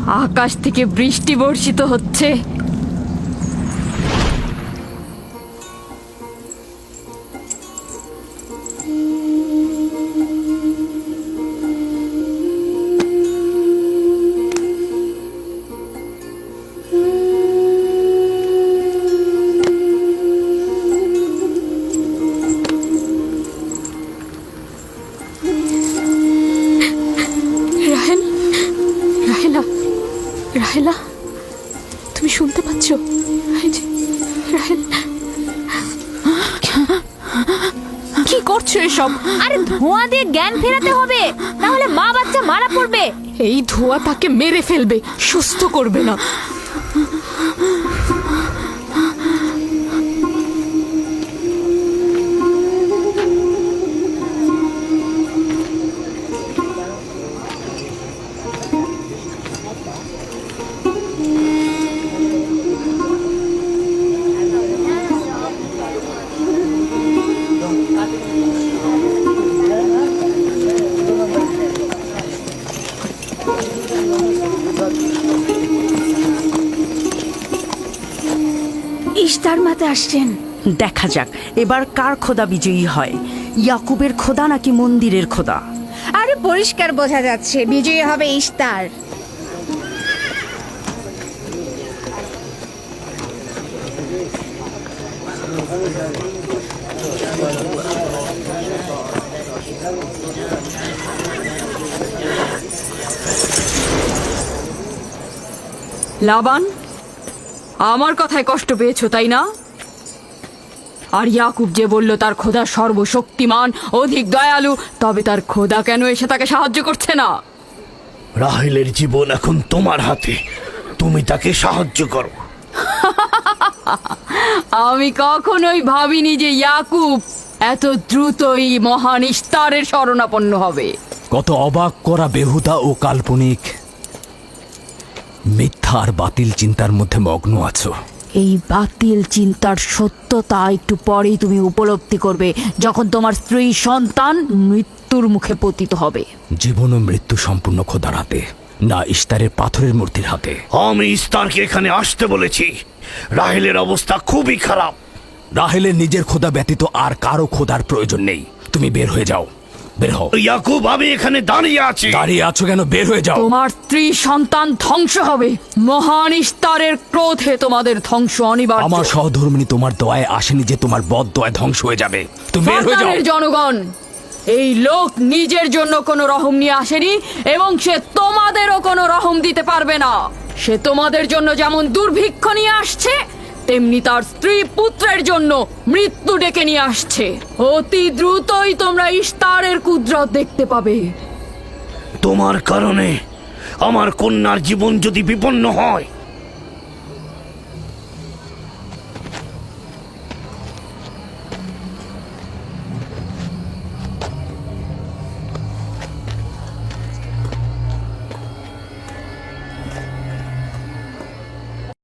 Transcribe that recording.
আকাশ থেকে বৃষ্টি বর্ষিত হচ্ছে। রাহেল, রাহেলা, রাহেলা, তুমি শুনতে পাচ্ছ? এই যে, রাহেল, কি করছো এসব? আরে ধোঁয়া দিয়ে জ্ঞান ফেরাতে হবে, তাহলে মা বাচ্চা মারা পড়বে। এই ধোঁয়া তাকে মেরে ফেলবে, সুস্থ করবে না। ইশতার মাতে আসছেন। দেখা যাক এবার কার খোদা বিজয়ী হয়, ইয়াকুবের খোদা নাকি মন্দিরের খোদা। আরে পরিষ্কার বোঝা যাচ্ছে বিজয়ী হবে ইশতার। লাবান, আমার কথায় কষ্ট পেয়েছো তাই না? আর ইয়াকুব যে বলল তার খোদা সর্বশক্তিমান, অধিক দয়ালু, তবে তার খোদা কেন এসে তাকে সাহায্য করছে না? রাহেলের জীবন এখন তোমার হাতে, তুমি তাকে সাহায্য করো। আমি কখনোই ভাবিনি যে ইয়াকুব এত দ্রুতই মহান ইশতারের শরণাপন্ন হবে। কত অবাক করা বেহুদা ও কাল্পনিক, মিথ্যা আর বাতিল চিন্তার মধ্যে মগ্ন আছো। এই বাতিল চিন্তার সত্যতা একটু পরেই তুমি উপলব্ধি করবে, যখন তোমার স্ত্রী সন্তান মৃত্যুর মুখে পতিত হবে। জীবন ও মৃত্যু সম্পূর্ণ খোদার হাতে, না ইশতারের পাথরের মূর্তির হাতে। আমি ইস্তারকে এখানে আসতে বলেছি। রাহেলের অবস্থা খুবই খারাপ। রাহেলের নিজের খোদা ব্যতীত আর কারো খোদার প্রয়োজন নেই। তুমি বের হয়ে যাও, বের হও। ইয়াকুব, আমি এখানে দাঁড়িয়ে আছি। দাঁড়িয়ে আছো কেন? বের হয়ে যাও। তোমার স্ত্রী সন্তান ধ্বংস হবে। মহান ইশতারের ক্রোধে তোমাদের ধ্বংস অনিবার্য। আমার সহধর্মিনী তোমার দয়ায় আসেনি যে তোমার বদ দয়ায় ধ্বংস হয়ে যাবে। তুমি বের হয়ে যাও। ফারদানের জনগণ, এই লোক নিজের জন্য কোনো রহম নিয়ে আসেনি এবং সে তোমাদেরও কোনো রহম দিতে পারবে না। সে তোমাদের জন্য যেমন দুর্ভিক্ষ নিয়ে আসছে, তেমনি তার স্ত্রী পুত্রের জন্য মৃত্যু ডেকে নিয়ে আসছে। অতি দ্রুতই তোমরা ইশতারের কুদরত দেখতে পাবে। তোমার কারণে আমার কন্যার জীবন যদি বিপন্ন হয়,